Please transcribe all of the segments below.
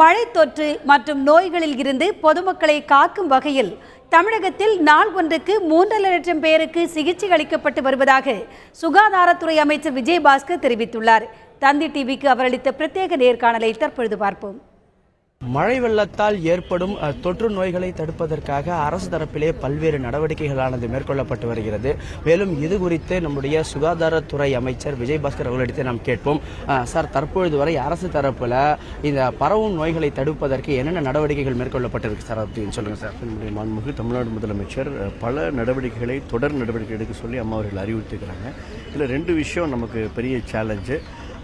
மழை தொற்று மற்றும் நோய்களில் இருந்து பொதுமக்களை காக்கும் வகையில் தமிழகத்தில் நாள் ஒன்றுக்கு 3.5 லட்சம் பேருக்கு சிகிச்சை அளிக்கப்பட்டு வருவதாக சுகாதாரத்துறை அமைச்சர் விஜயபாஸ்கர் தெரிவித்துள்ளார். தந்தி டிவிக்கு அவர் அளித்த பிரத்யேக நேர்காணலை தற்பொழுது பார்ப்போம். மழை வெள்ளத்தால் ஏற்படும் தொற்று நோய்களை தடுப்பதற்காக அரசு தரப்பிலே பல்வேறு நடவடிக்கைகளானது மேற்கொள்ளப்பட்டு வருகிறது. மேலும் இது குறித்து நம்முடைய சுகாதாரத்துறை அமைச்சர் விஜயபாஸ்கர் அவர்களிடத்தை நாம் கேட்போம். சார், தற்பொழுது வரை அரசு தரப்புல இந்த பரவும் நோய்களை தடுப்பதற்கு என்னென்ன நடவடிக்கைகள் மேற்கொள்ளப்பட்டிருக்கு சார் அப்படின்னு சொல்லுங்க சார். என்னுடைய மாண்புமிகு தமிழ்நாடு முதலமைச்சர் பல நடவடிக்கைகளை தொடர் நடவடிக்கை எடுக்க சொல்லி அம்மா அவர்கள் அறிவுறுத்திக்கிறாங்க. இதில் 2 விஷயம் நமக்கு பெரிய சேலஞ்சு.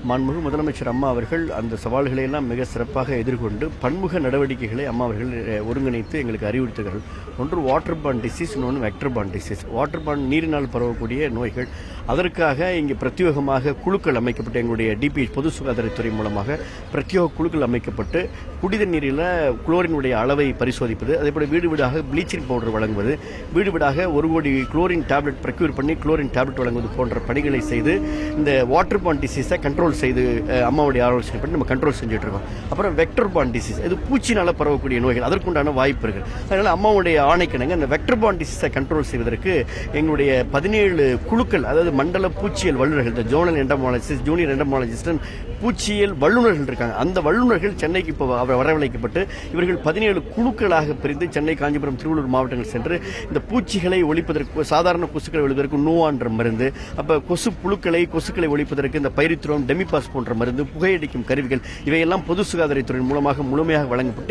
மாண்புமிகு முதலமைச்சர் அம்மா அவர்கள் அந்த சவால்களை எல்லாம் மிக சிறப்பாக எதிர்கொண்டு பன்முக நடவடிக்கைகளை அம்மா அவர்கள் ஒருங்கிணைத்து எங்களுக்கு அறிவுறுத்துகிறார்கள். ஒன்று வாட்டர் பாண்ட் டிசீஸ், இன்னொன்று vector bond disease. Water bond நீரினால் பரவக்கூடிய நோய்கள். அதற்காக இங்கே பிரத்யேகமாக குழுக்கள் அமைக்கப்பட்டு எங்களுடைய டிபி பொது சுகாதாரத்துறை மூலமாக பிரத்யேக குழுக்கள் அமைக்கப்பட்டு குடித நீரில் குளோரினுடைய அளவை பரிசோதிப்பது, அதேபோல வீடு வீடாக ப்ளீச்சிங் பவுடர் வழங்குவது, வீடு வீடாக 1 கோடி குளோரின் டேப்லெட் ப்ரொக்யூர் பண்ணி குளோரின் டேப்லெட் வழங்குவது போன்ற பணிகளை செய்து இந்த வாட்டர் பாண்ட் டிசீஸை கண்ட்ரோல் செய்து அம்மாவுடைய ஆலோசனை பண்ணி நம்ம கண்ட்ரோல் செஞ்சுட்டு இருக்கோம். அப்புறம் வெக்டர் பாண்ட் டிசீஸ், இது பூச்சினால பரவக்கூடிய நோய்கள், அதற்குண்டான வாய்ப்பு இருக்கு. அதனால அம்மாவுடைய ஆணைக்கிணங்க அந்த வெக்டர் பாண்ட் டிசீஸை கண்ட்ரோல் செய்வதற்கு எங்களுடைய 17 குழுக்கள், அதாவது மண்டல பூச்சியல் வல்லுநர்கள், இந்த ஜோனல் எண்டமாலஜிஸ்ட், ஜூனியர் எண்டமாலஜிஸ்ட், பூச்சியல் வல்லுநர்கள் இருக்காங்க. அந்த வல்லுநர்கள் சென்னைக்கு இப்போ வரவழைக்கப்பட்டு இவர்கள் 17 குழுக்களாக பிரிந்து சென்னை, காஞ்சிபுரம், திருவள்ளூர் மாவட்டங்கள் சென்று இந்த பூச்சிகளை ஒழிப்பதற்கு, சாதாரண கொசுக்களை ஒழிப்பதற்கு நோவான்ற மருந்து, அப்ப கொசுக்களை ஒழிப்பதற்கு இந்த பைரித்ரோன், டெமிபாஸ் போன்ற மருந்து, புகையடிக்கும் கருவிகள், இவையெல்லாம் பொது சுகாதாரத்துறை மூலமாக முழுமையாக வழங்கப்பட்டு